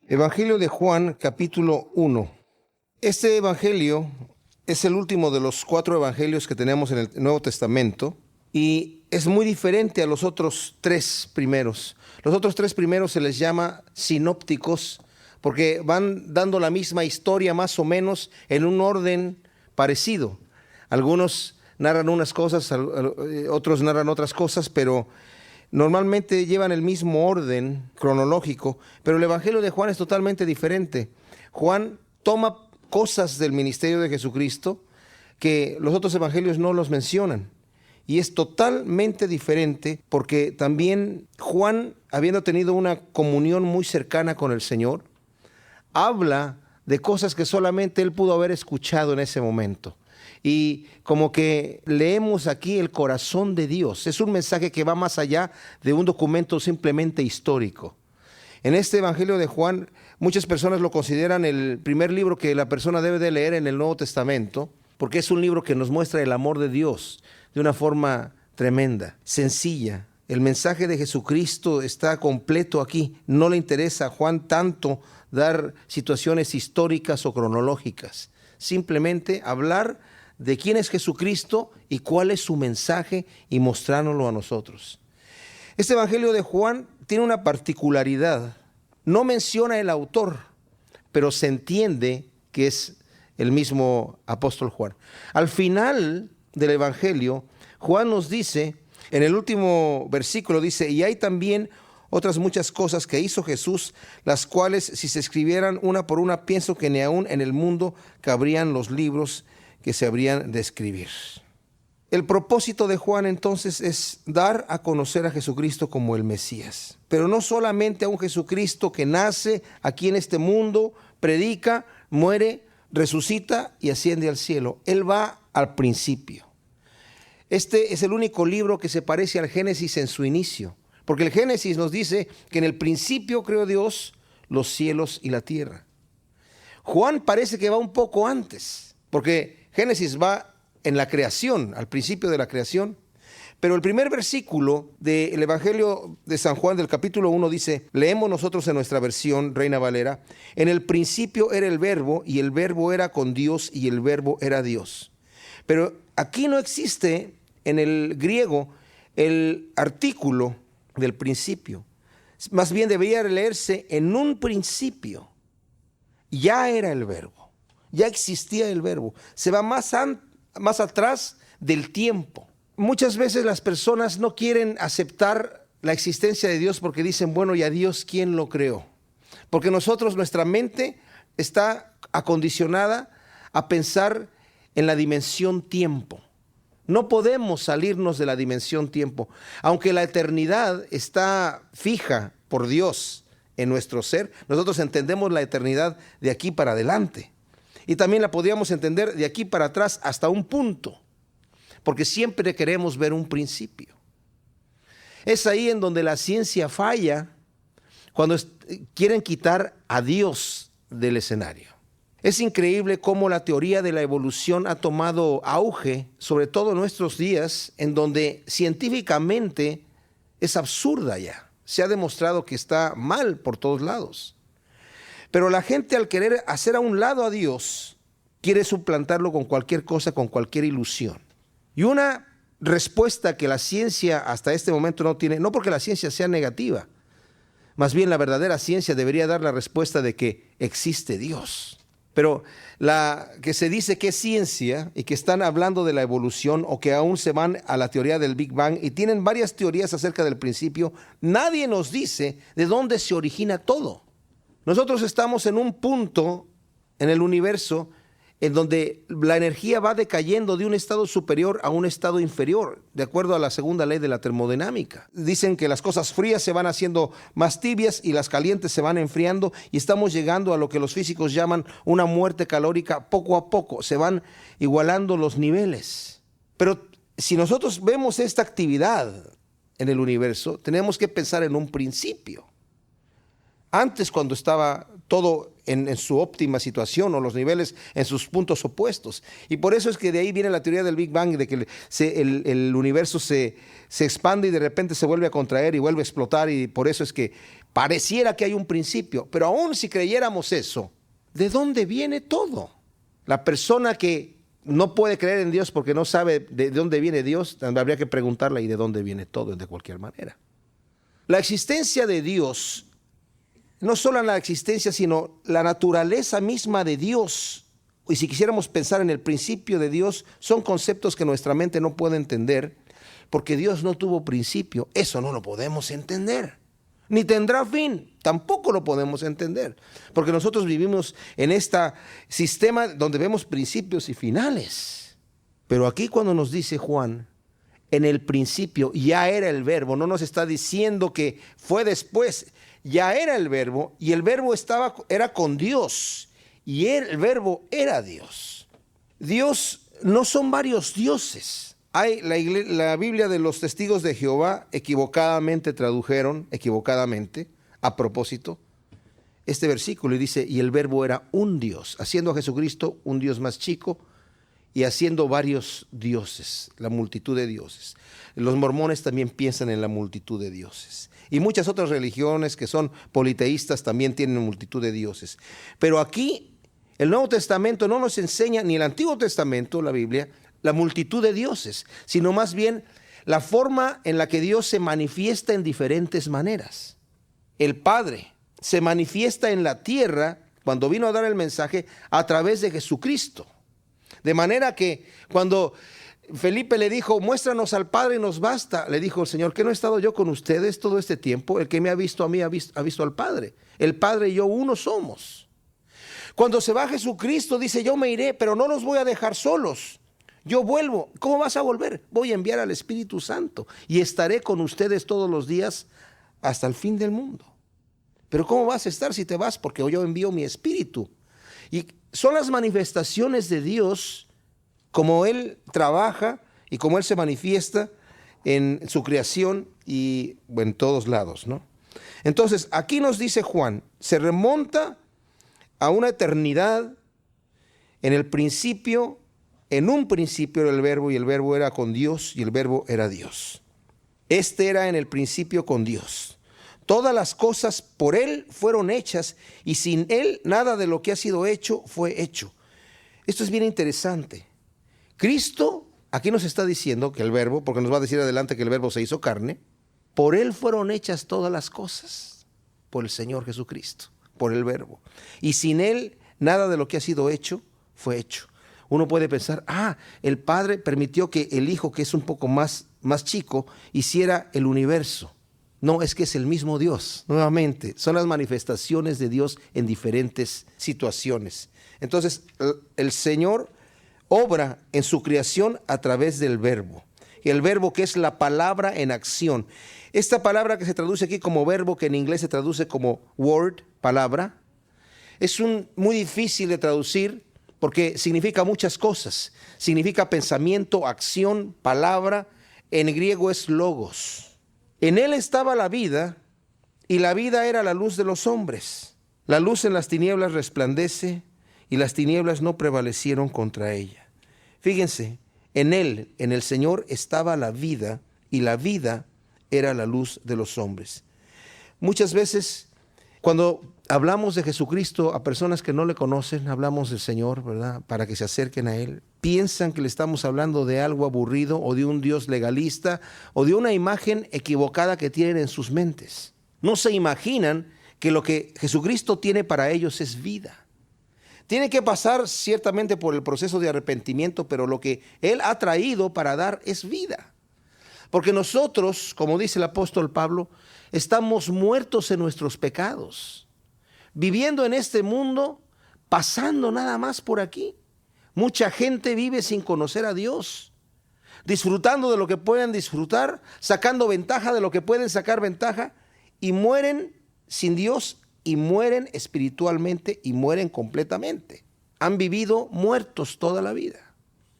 Evangelio de Juan, capítulo 1. Este evangelio es el último de los 4 evangelios que tenemos en el Nuevo Testamento y es muy diferente a los otros 3 primeros. Los otros 3 primeros se les llama sinópticos porque van dando la misma historia más o menos en un orden parecido. Algunos narran unas cosas, otros narran otras cosas, pero normalmente llevan el mismo orden cronológico, pero el Evangelio de Juan es totalmente diferente. Juan toma cosas del ministerio de Jesucristo que los otros evangelios no los mencionan. Y es totalmente diferente porque también Juan, habiendo tenido una comunión muy cercana con el Señor, habla de cosas que solamente él pudo haber escuchado en ese momento. Y como que leemos aquí el corazón de Dios. Es un mensaje que va más allá de un documento simplemente histórico. En este Evangelio de Juan, muchas personas lo consideran el primer libro que la persona debe de leer en el Nuevo Testamento, porque es un libro que nos muestra el amor de Dios de una forma tremenda, sencilla. El mensaje de Jesucristo está completo aquí. No le interesa a Juan tanto dar situaciones históricas o cronológicas. Simplemente hablar de quién es Jesucristo y cuál es su mensaje y mostrárnoslo a nosotros. Este Evangelio de Juan tiene una particularidad. No menciona el autor, pero se entiende que es el mismo apóstol Juan. Al final del Evangelio, Juan nos dice, en el último versículo dice, y hay también otras muchas cosas que hizo Jesús, las cuales si se escribieran una por una, pienso que ni aún en el mundo cabrían los libros que se habrían de escribir. El propósito de Juan entonces es dar a conocer a Jesucristo como el Mesías, pero no solamente a un Jesucristo que nace aquí en este mundo, predica, muere, resucita y asciende al cielo. Él va al principio. Este es el único libro que se parece al Génesis en su inicio, porque el Génesis nos dice que en el principio creó Dios los cielos y la tierra. Juan parece que va un poco antes, porque Génesis va en la creación, al principio de la creación. Pero el primer versículo del Evangelio de San Juan del capítulo 1 dice, leemos nosotros en nuestra versión Reina Valera, en el principio era el verbo y el verbo era con Dios y el verbo era Dios. Pero aquí no existe en el griego el artículo del principio. Más bien debería leerse en un principio. Ya era el verbo. Ya existía el verbo. Se va más atrás del tiempo. Muchas veces las personas no quieren aceptar la existencia de Dios porque dicen, bueno, ¿y a Dios quién lo creó? Porque nuestra mente está acondicionada a pensar en la dimensión tiempo. No podemos salirnos de la dimensión tiempo. Aunque la eternidad está fija por Dios en nuestro ser, nosotros entendemos la eternidad de aquí para adelante. Y también la podríamos entender de aquí para atrás hasta un punto, porque siempre queremos ver un principio. Es ahí en donde la ciencia falla, cuando quieren quitar a Dios del escenario. Es increíble cómo la teoría de la evolución ha tomado auge, sobre todo en nuestros días, en donde científicamente es absurda ya. Se ha demostrado que está mal por todos lados. Pero la gente, al querer hacer a un lado a Dios, quiere suplantarlo con cualquier cosa, con cualquier ilusión. Y una respuesta que la ciencia hasta este momento no tiene, no porque la ciencia sea negativa, más bien la verdadera ciencia debería dar la respuesta de que existe Dios. Pero la que se dice que es ciencia y que están hablando de la evolución o que aún se van a la teoría del Big Bang y tienen varias teorías acerca del principio, nadie nos dice de dónde se origina todo. Nosotros estamos en un punto en el universo en donde la energía va decayendo de un estado superior a un estado inferior, de acuerdo a la segunda ley de la termodinámica. Dicen que las cosas frías se van haciendo más tibias y las calientes se van enfriando y estamos llegando a lo que los físicos llaman una muerte calórica poco a poco. Se van igualando los niveles. Pero si nosotros vemos esta actividad en el universo, tenemos que pensar en un principio. Antes, cuando estaba todo en su óptima situación, o los niveles en sus puntos opuestos. Y por eso es que de ahí viene la teoría del Big Bang, de que el universo se expande y de repente se vuelve a contraer y vuelve a explotar, y por eso es que pareciera que hay un principio. Pero aún si creyéramos eso, ¿de dónde viene todo? La persona que no puede creer en Dios porque no sabe de dónde viene Dios, habría que preguntarle, ¿y de dónde viene todo? De cualquier manera. La existencia de Dios, no solo la existencia, sino la naturaleza misma de Dios, y si quisiéramos pensar en el principio de Dios, son conceptos que nuestra mente no puede entender, porque Dios no tuvo principio. Eso no lo podemos entender. Ni tendrá fin, tampoco lo podemos entender, porque nosotros vivimos en este sistema donde vemos principios y finales. Pero aquí cuando nos dice Juan, en el principio ya era el verbo, no nos está diciendo que fue después, ya era el verbo, y el verbo era con Dios, y el verbo era Dios. Dios no son varios dioses. Hay la Biblia de los Testigos de Jehová equivocadamente tradujeron, a propósito, este versículo, y dice, y el verbo era un Dios, haciendo a Jesucristo un Dios más chico, y haciendo varios dioses, la multitud de dioses. Los mormones también piensan en la multitud de dioses. Y muchas otras religiones que son politeístas también tienen multitud de dioses. Pero aquí el Nuevo Testamento no nos enseña, ni el Antiguo Testamento, la Biblia, la multitud de dioses, sino más bien la forma en la que Dios se manifiesta en diferentes maneras. El Padre se manifiesta en la tierra cuando vino a dar el mensaje a través de Jesucristo. De manera que cuando Felipe le dijo, muéstranos al Padre y nos basta, le dijo el Señor, ¿qué no he estado yo con ustedes todo este tiempo? El que me ha visto a mí ha visto al Padre. El Padre y yo uno somos. Cuando se va Jesucristo dice, yo me iré, pero no los voy a dejar solos. Yo vuelvo. ¿Cómo vas a volver? Voy a enviar al Espíritu Santo y estaré con ustedes todos los días hasta el fin del mundo. Pero ¿cómo vas a estar si te vas? Porque yo envío mi Espíritu. Y son las manifestaciones de Dios, como Él trabaja y como Él se manifiesta en su creación y en todos lados, ¿no? Entonces, aquí nos dice Juan, se remonta a una eternidad. En el principio, en un principio era el verbo, y el verbo era con Dios, y el verbo era Dios. Este era en el principio con Dios. Todas las cosas por Él fueron hechas, y sin Él nada de lo que ha sido hecho fue hecho. Esto es bien interesante. Cristo aquí nos está diciendo que el verbo, porque nos va a decir adelante que el verbo se hizo carne, por Él fueron hechas todas las cosas, por el Señor Jesucristo, por el verbo. Y sin Él nada de lo que ha sido hecho fue hecho. Uno puede pensar, el Padre permitió que el Hijo, que es un poco más chico, hiciera el universo. No, es que es el mismo Dios. Nuevamente, son las manifestaciones de Dios en diferentes situaciones. Entonces, el Señor obra en su creación a través del verbo. Y el verbo, que es la palabra en acción. Esta palabra que se traduce aquí como verbo, que en inglés se traduce como word, palabra, es muy difícil de traducir porque significa muchas cosas. Significa pensamiento, acción, palabra. En griego es logos. En Él estaba la vida, y la vida era la luz de los hombres. La luz en las tinieblas resplandece, y las tinieblas no prevalecieron contra ella. Fíjense, en Él, en el Señor, estaba la vida, y la vida era la luz de los hombres. Muchas veces, cuando hablamos de Jesucristo a personas que no le conocen, hablamos del Señor, ¿verdad?, para que se acerquen a Él. Piensan que le estamos hablando de algo aburrido, o de un Dios legalista, o de una imagen equivocada que tienen en sus mentes. No se imaginan que lo que Jesucristo tiene para ellos es vida. Tiene que pasar ciertamente por el proceso de arrepentimiento, pero lo que Él ha traído para dar es vida. Porque nosotros, como dice el apóstol Pablo, estamos muertos en nuestros pecados, viviendo en este mundo, pasando nada más por aquí. Mucha gente vive sin conocer a Dios, disfrutando de lo que pueden disfrutar, sacando ventaja de lo que pueden sacar ventaja, y mueren sin Dios, y mueren espiritualmente, y mueren completamente. Han vivido muertos toda la vida.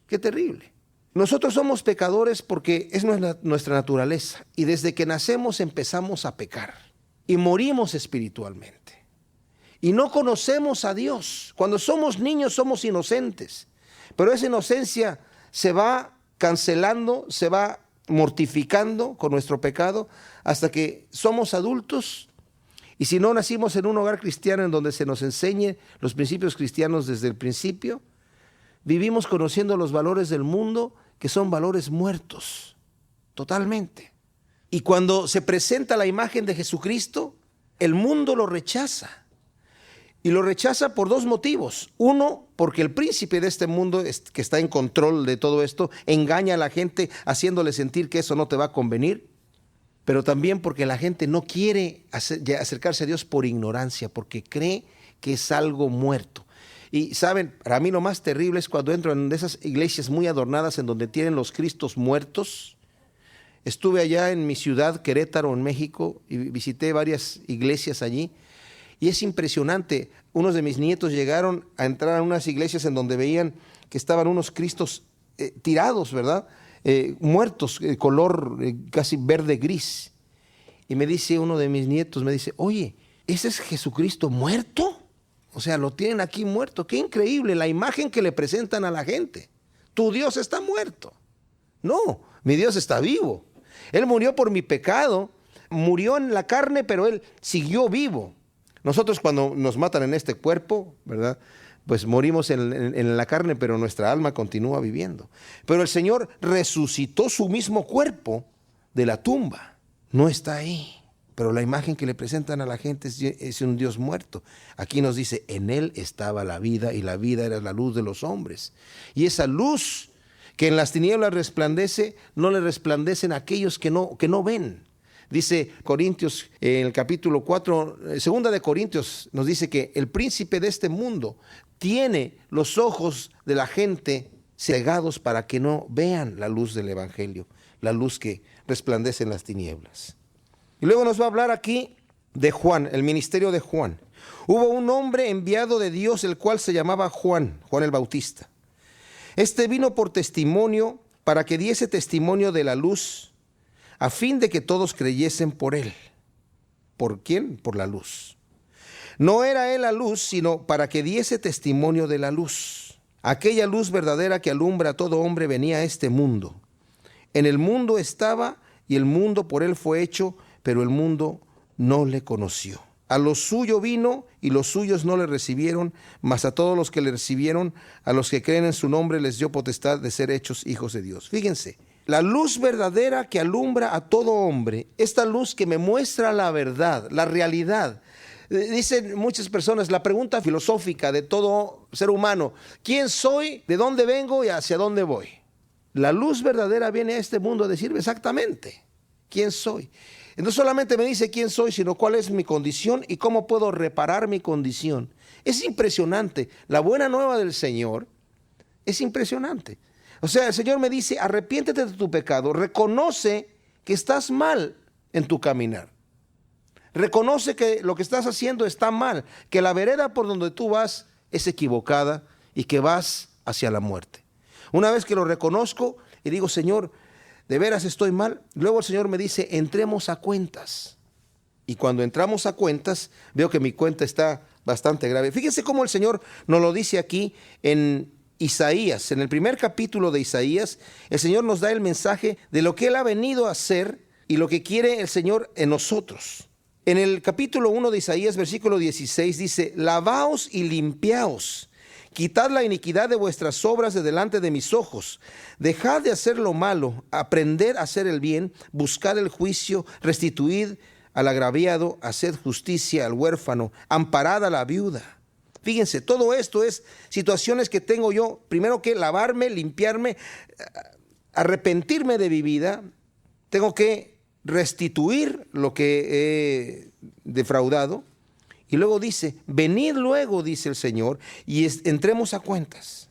Qué terrible. Nosotros somos pecadores porque es nuestra naturaleza, y desde que nacemos empezamos a pecar y morimos espiritualmente. y no conocemos a Dios. Cuando somos niños somos inocentes, pero esa inocencia se va cancelando, se va mortificando con nuestro pecado hasta que somos adultos. Y si no nacimos en un hogar cristiano en donde se nos enseñe los principios cristianos desde el principio, vivimos conociendo los valores del mundo, que son valores muertos, totalmente. Y cuando se presenta la imagen de Jesucristo, el mundo lo rechaza. Y lo rechaza por dos motivos. Uno, porque el príncipe de este mundo, que está en control de todo esto, engaña a la gente haciéndole sentir que eso no te va a convenir. Pero también porque la gente no quiere acercarse a Dios por ignorancia, porque cree que es algo muerto. Y saben, para mí lo más terrible es cuando entro en esas iglesias muy adornadas en donde tienen los Cristos muertos. Estuve allá en mi ciudad, Querétaro, en México, y visité varias iglesias allí. Y es impresionante. Unos de mis nietos llegaron a entrar a unas iglesias en donde veían que estaban unos Cristos tirados, ¿verdad? Muertos, color casi verde gris. Y me dice uno de mis nietos, me dice, oye, ¿ese es Jesucristo muerto? O sea, lo tienen aquí muerto. Qué increíble la imagen que le presentan a la gente. Tu Dios está muerto. No, mi Dios está vivo. Él murió por mi pecado, murió en la carne, pero Él siguió vivo. Nosotros cuando nos matan en este cuerpo, ¿verdad?, pues morimos en la carne, pero nuestra alma continúa viviendo. Pero el Señor resucitó su mismo cuerpo de la tumba. No está ahí. Pero la imagen que le presentan a la gente es un Dios muerto. Aquí nos dice, en Él estaba la vida y la vida era la luz de los hombres. Y esa luz que en las tinieblas resplandece, no le resplandecen a aquellos que no ven. Dice Corintios, en el capítulo 4, segunda de Corintios, nos dice que el príncipe de este mundo tiene los ojos de la gente cegados para que no vean la luz del evangelio, la luz que resplandece en las tinieblas. Y luego nos va a hablar aquí de Juan, el ministerio de Juan. Hubo un hombre enviado de Dios, el cual se llamaba Juan el Bautista. Este vino por testimonio, para que diese testimonio de la luz, a fin de que todos creyesen por él. ¿Por quién? Por la luz. No era él la luz, sino para que diese testimonio de la luz. Aquella luz verdadera que alumbra a todo hombre venía a este mundo. En el mundo estaba, y el mundo por él fue hecho, pero el mundo no le conoció. A lo suyo vino, y los suyos no le recibieron, mas a todos los que le recibieron, a los que creen en su nombre, les dio potestad de ser hechos hijos de Dios. Fíjense, la luz verdadera que alumbra a todo hombre, esta luz que me muestra la verdad, la realidad. Dicen muchas personas, la pregunta filosófica de todo ser humano, ¿quién soy? ¿De dónde vengo? ¿Y hacia dónde voy? La luz verdadera viene a este mundo a decirme exactamente quién soy. No solamente me dice quién soy, sino cuál es mi condición y cómo puedo reparar mi condición. Es impresionante. La buena nueva del Señor es impresionante. O sea, el Señor me dice, arrepiéntete de tu pecado, reconoce que estás mal en tu caminar. Reconoce que lo que estás haciendo está mal, que la vereda por donde tú vas es equivocada y que vas hacia la muerte. Una vez que lo reconozco y digo, Señor, de veras estoy mal, luego el Señor me dice, entremos a cuentas. Y cuando entramos a cuentas, veo que mi cuenta está bastante grave. Fíjense cómo el Señor nos lo dice aquí en Isaías. En el primer capítulo de Isaías, el Señor nos da el mensaje de lo que Él ha venido a hacer y lo que quiere el Señor en nosotros. En el capítulo 1 de Isaías, versículo 16, dice, lavaos y limpiaos. Quitad la iniquidad de vuestras obras de delante de mis ojos. Dejad de hacer lo malo, aprended a hacer el bien, buscad el juicio, restituid al agraviado, haced justicia al huérfano, amparad a la viuda. Fíjense, todo esto es situaciones que tengo yo, primero que lavarme, limpiarme, arrepentirme de mi vida. Tengo que restituir lo que he defraudado. Y luego dice, venid luego, dice el Señor, y entremos a cuentas.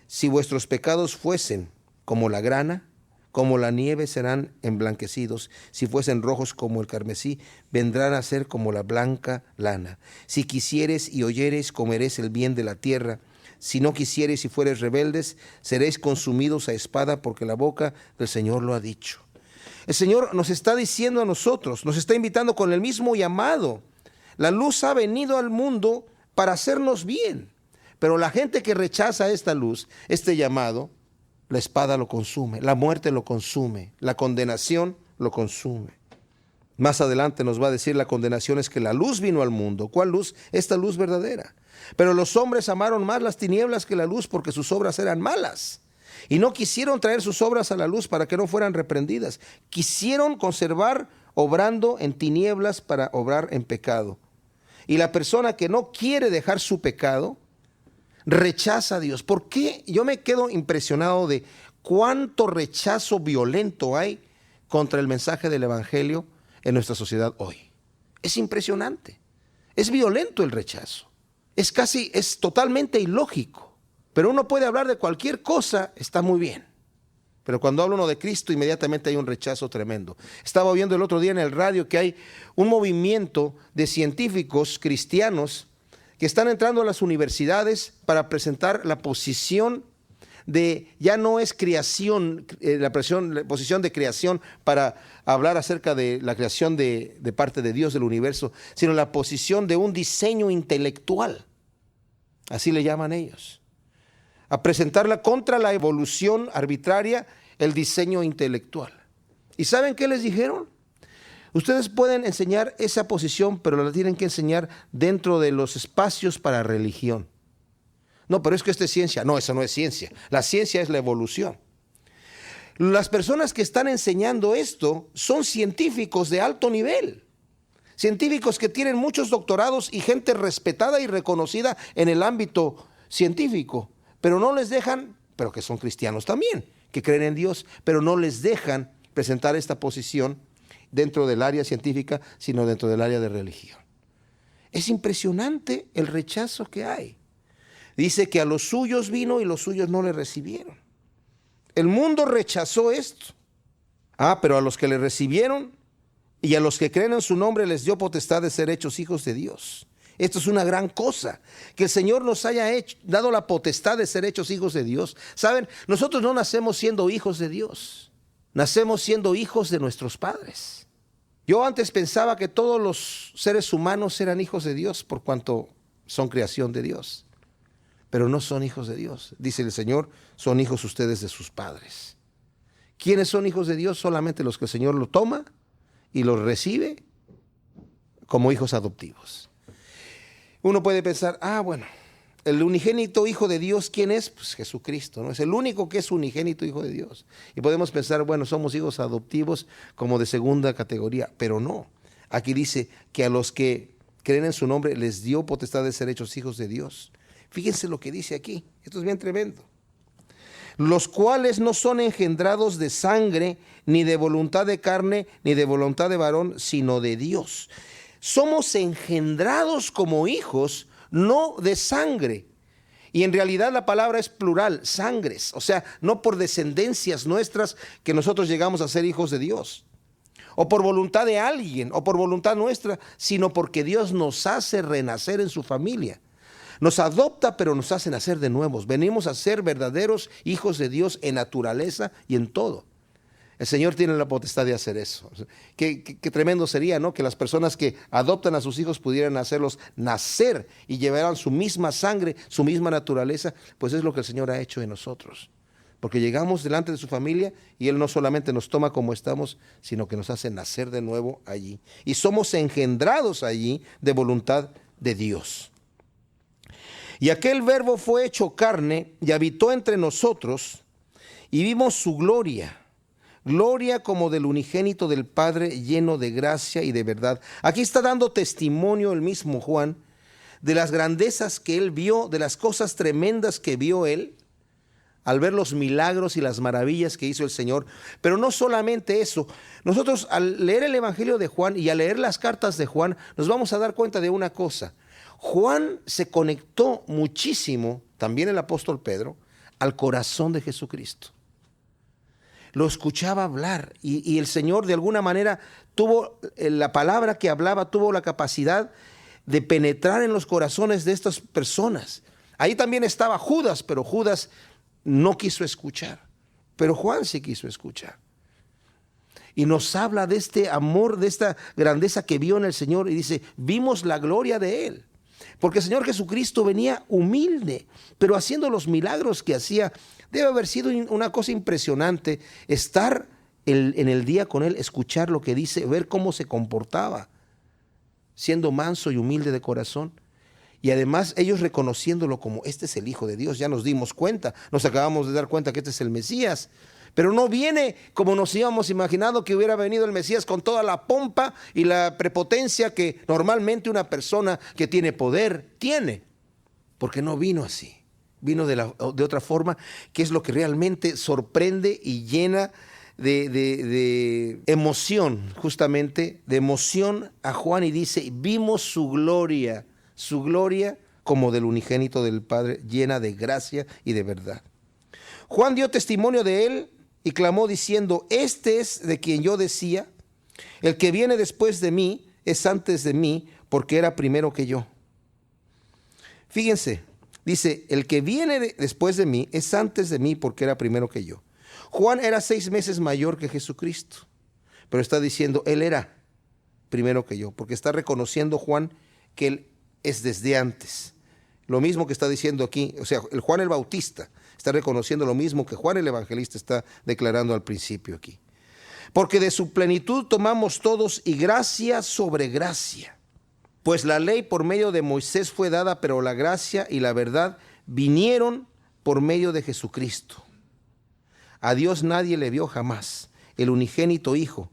Si vuestros pecados fuesen como la grana, como la nieve serán emblanquecidos. Si fuesen rojos como el carmesí, vendrán a ser como la blanca lana. Si quisieres y oyeres, comeréis el bien de la tierra. Si no quisieres y fueres rebeldes, seréis consumidos a espada, porque la boca del Señor lo ha dicho. El Señor nos está diciendo a nosotros, nos está invitando con el mismo llamado. La luz ha venido al mundo para hacernos bien. Pero la gente que rechaza esta luz, este llamado, la espada lo consume, la muerte lo consume, la condenación lo consume. Más adelante nos va a decir la condenación es que la luz vino al mundo. ¿Cuál luz? Esta luz verdadera. Pero los hombres amaron más las tinieblas que la luz porque sus obras eran malas. Y no quisieron traer sus obras a la luz para que no fueran reprendidas. Quisieron conservar obrando en tinieblas para obrar en pecado. Y la persona que no quiere dejar su pecado, rechaza a Dios. ¿Por qué? Yo me quedo impresionado de cuánto rechazo violento hay contra el mensaje del Evangelio en nuestra sociedad hoy. Es impresionante. Es violento el rechazo. Es totalmente ilógico. Pero uno puede hablar de cualquier cosa, está muy bien. Pero cuando habla uno de Cristo, inmediatamente hay un rechazo tremendo. Estaba viendo el otro día en el radio que hay un movimiento de científicos cristianos que están entrando a las universidades para presentar la posición de, ya no es creación, la posición de creación para hablar acerca de la creación de parte de Dios del universo, sino la posición de un diseño intelectual. Así le llaman ellos. A presentarla contra la evolución arbitraria, el diseño intelectual. ¿Y saben qué les dijeron? Ustedes pueden enseñar esa posición, pero la tienen que enseñar dentro de los espacios para religión. No, pero es que esto es ciencia. No, eso no es ciencia. La ciencia es la evolución. Las personas que están enseñando esto son científicos de alto nivel. Científicos que tienen muchos doctorados y gente respetada y reconocida en el ámbito científico. Pero no les dejan, pero que son cristianos también, que creen en Dios, pero no les dejan presentar esta posición dentro del área científica, sino dentro del área de religión. Es impresionante el rechazo que hay. Dice que a los suyos vino y los suyos no le recibieron. El mundo rechazó esto. Pero a los que le recibieron y a los que creen en su nombre les dio potestad de ser hechos hijos de Dios. Esto es una gran cosa, que el Señor nos haya dado la potestad de ser hechos hijos de Dios. ¿Saben? Nosotros no nacemos siendo hijos de Dios. Nacemos siendo hijos de nuestros padres. Yo antes pensaba que todos los seres humanos eran hijos de Dios por cuanto son creación de Dios. Pero no son hijos de Dios. Dice el Señor, son hijos ustedes de sus padres. ¿Quiénes son hijos de Dios? Solamente los que el Señor lo toma y los recibe como hijos adoptivos. Uno puede pensar, bueno, el unigénito hijo de Dios, ¿quién es? Pues Jesucristo, ¿no? Es el único que es unigénito hijo de Dios. Y podemos pensar, bueno, somos hijos adoptivos como de segunda categoría, pero no. Aquí dice que a los que creen en su nombre les dio potestad de ser hechos hijos de Dios. Fíjense lo que dice aquí, esto es bien tremendo. Los cuales no son engendrados de sangre, ni de voluntad de carne, ni de voluntad de varón, sino de Dios. Somos engendrados como hijos, no de sangre. Y en realidad la palabra es plural, sangres. O sea, no por descendencias nuestras que nosotros llegamos a ser hijos de Dios. O por voluntad de alguien, o por voluntad nuestra, sino porque Dios nos hace renacer en su familia. Nos adopta, pero nos hace nacer de nuevos. Venimos a ser verdaderos hijos de Dios en naturaleza y en todo. El Señor tiene la potestad de hacer eso. Qué tremendo sería, ¿no? Que las personas que adoptan a sus hijos pudieran hacerlos nacer y llevaran su misma sangre, su misma naturaleza. Pues es lo que el Señor ha hecho en nosotros. Porque llegamos delante de su familia y Él no solamente nos toma como estamos, sino que nos hace nacer de nuevo allí. Y somos engendrados allí de voluntad de Dios. Y aquel verbo fue hecho carne y habitó entre nosotros y vimos su gloria. Gloria como del unigénito del Padre, lleno de gracia y de verdad. Aquí está dando testimonio el mismo Juan de las grandezas que él vio, de las cosas tremendas que vio él al ver los milagros y las maravillas que hizo el Señor. Pero no solamente eso. Nosotros al leer el Evangelio de Juan y al leer las cartas de Juan, nos vamos a dar cuenta de una cosa. Juan se conectó muchísimo, también el apóstol Pedro, al corazón de Jesucristo. Lo escuchaba hablar y el Señor de alguna manera tuvo la palabra que hablaba, tuvo la capacidad de penetrar en los corazones de estas personas. Ahí también estaba Judas, pero Judas no quiso escuchar, pero Juan sí quiso escuchar. Y nos habla de este amor, de esta grandeza que vio en el Señor. Y dice, vimos la gloria de Él. Porque el Señor Jesucristo venía humilde, pero haciendo los milagros que hacía. Debe haber sido una cosa impresionante estar en el día con Él, escuchar lo que dice, ver cómo se comportaba, siendo manso y humilde de corazón. Y además ellos reconociéndolo como este es el Hijo de Dios. Ya nos dimos cuenta, nos acabamos de dar cuenta que este es el Mesías. Pero no viene como nos íbamos imaginado que hubiera venido el Mesías con toda la pompa y la prepotencia que normalmente una persona que tiene poder tiene. Porque no vino así. Vino de otra forma, que es lo que realmente sorprende y llena de emoción, justamente, de emoción a Juan. Y dice, vimos su gloria como del unigénito del Padre, llena de gracia y de verdad. Juan dio testimonio de él y clamó diciendo, este es de quien yo decía, el que viene después de mí es antes de mí, porque era primero que yo. Fíjense, dice, el que viene después de mí es antes de mí, porque era primero que yo. Juan era 6 meses mayor que Jesucristo, pero está diciendo, él era primero que yo, porque está reconociendo Juan que él es desde antes. Lo mismo que está diciendo aquí, o sea, el Juan el Bautista está reconociendo lo mismo que Juan el Evangelista está declarando al principio aquí. Porque de su plenitud tomamos todos y gracia sobre gracia. Pues la ley por medio de Moisés fue dada, pero la gracia y la verdad vinieron por medio de Jesucristo. A Dios nadie le vio jamás. El unigénito Hijo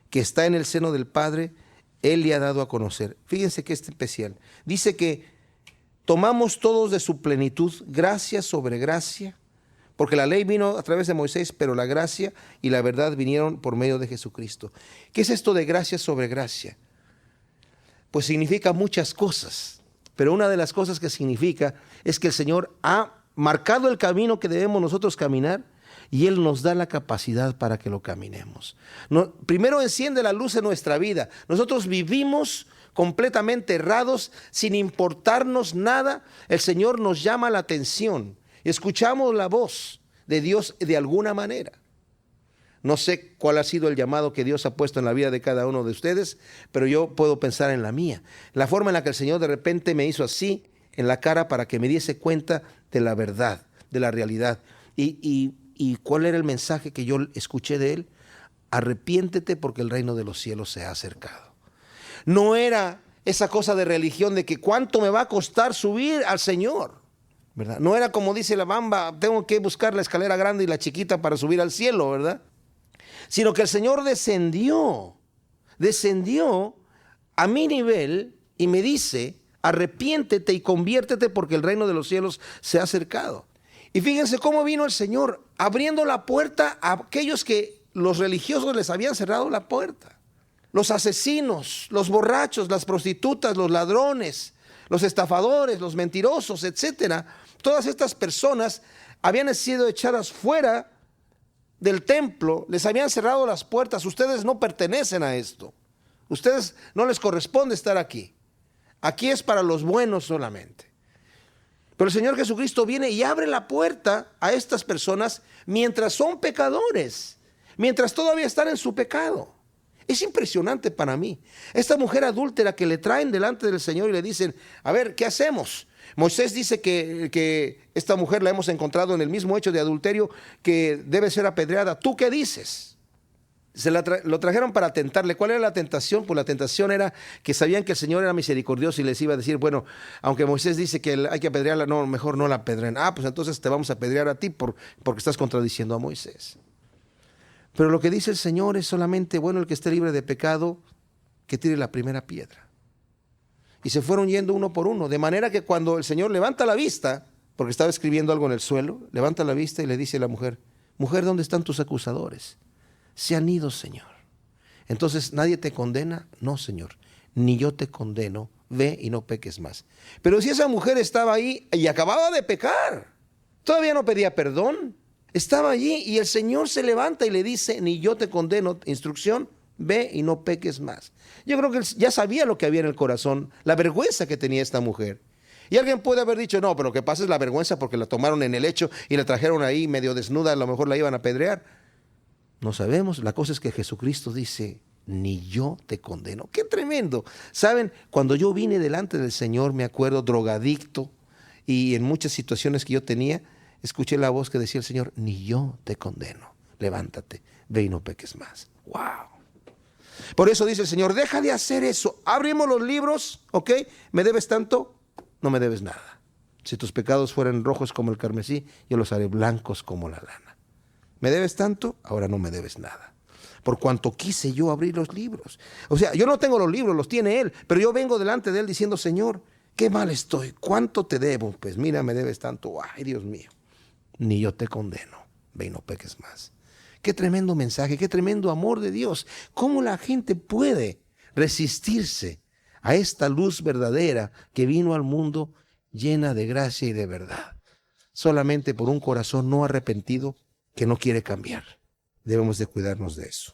que está en el seno del Padre, Él le ha dado a conocer. Fíjense que es especial. Dice que tomamos todos de su plenitud, gracia sobre gracia, porque la ley vino a través de Moisés, pero la gracia y la verdad vinieron por medio de Jesucristo. ¿Qué es esto de gracia sobre gracia? Pues significa muchas cosas, pero una de las cosas que significa es que el Señor ha marcado el camino que debemos nosotros caminar y Él nos da la capacidad para que lo caminemos. Primero enciende la luz en nuestra vida. Nosotros vivimos completamente errados, sin importarnos nada. El Señor nos llama la atención. Escuchamos la voz de Dios de alguna manera. No sé cuál ha sido el llamado que Dios ha puesto en la vida de cada uno de ustedes, pero yo puedo pensar en la mía. La forma en la que el Señor de repente me hizo así en la cara para que me diese cuenta de la verdad, de la realidad. ¿Y cuál era el mensaje que yo escuché de Él? Arrepiéntete porque el reino de los cielos se ha acercado. No era esa cosa de religión de que cuánto me va a costar subir al Señor, ¿verdad? No era como dice la Bamba, tengo que buscar la escalera grande y la chiquita para subir al cielo, ¿verdad? Sino que el Señor descendió a mi nivel y me dice, arrepiéntete y conviértete porque el reino de los cielos se ha acercado. Y fíjense cómo vino el Señor abriendo la puerta a aquellos que los religiosos les habían cerrado la puerta. Los asesinos, los borrachos, las prostitutas, los ladrones, los estafadores, los mentirosos, etcétera. Todas estas personas habían sido echadas fuera del templo, les habían cerrado las puertas. Ustedes no pertenecen a esto. Ustedes no les corresponde estar aquí. Aquí es para los buenos solamente. Pero el Señor Jesucristo viene y abre la puerta a estas personas mientras son pecadores, mientras todavía están en su pecado. Es impresionante para mí. Esta mujer adúltera que le traen delante del Señor y le dicen, a ver, ¿qué hacemos? Moisés dice que esta mujer la hemos encontrado en el mismo hecho de adulterio que debe ser apedreada. ¿Tú qué dices? Lo trajeron para tentarle. ¿Cuál era la tentación? Pues la tentación era que sabían que el Señor era misericordioso y les iba a decir, bueno, aunque Moisés dice que hay que apedrearla, no, mejor no la apedreen. Pues entonces te vamos a apedrear a ti porque estás contradiciendo a Moisés. Pero lo que dice el Señor es solamente, bueno, el que esté libre de pecado, que tire la primera piedra. Y se fueron yendo uno por uno, de manera que cuando el Señor levanta la vista, porque estaba escribiendo algo en el suelo, levanta la vista y le dice a la mujer, mujer, ¿dónde están tus acusadores? Se han ido, Señor. Entonces, ¿nadie te condena? No, Señor, ni yo te condeno, ve y no peques más. Pero si esa mujer estaba ahí y acababa de pecar, todavía no pedía perdón, estaba allí y el Señor se levanta y le dice, ni yo te condeno, instrucción, ve y no peques más. Yo creo que él ya sabía lo que había en el corazón, la vergüenza que tenía esta mujer. Y alguien puede haber dicho, no, pero lo que pasa es la vergüenza porque la tomaron en el lecho y la trajeron ahí medio desnuda, a lo mejor la iban a apedrear. No sabemos. La cosa es que Jesucristo dice, ni yo te condeno. ¡Qué tremendo! ¿Saben? Cuando yo vine delante del Señor, me acuerdo, drogadicto, y en muchas situaciones que yo tenía, escuché la voz que decía el Señor, ni yo te condeno. Levántate, ve y no peques más. ¡Wow! Por eso dice el Señor, deja de hacer eso. Abrimos los libros, ¿ok? ¿Me debes tanto? No me debes nada. Si tus pecados fueran rojos como el carmesí, yo los haré blancos como la lana. ¿Me debes tanto? Ahora no me debes nada. Por cuanto quise yo abrir los libros. O sea, yo no tengo los libros, los tiene Él, pero yo vengo delante de Él diciendo, Señor, qué mal estoy, ¿cuánto te debo? Pues mira, me debes tanto, ay Dios mío, ni yo te condeno, ve y no peques más. Qué tremendo mensaje, qué tremendo amor de Dios. ¿Cómo la gente puede resistirse a esta luz verdadera que vino al mundo llena de gracia y de verdad? Solamente por un corazón no arrepentido que no quiere cambiar. Debemos de cuidarnos de eso.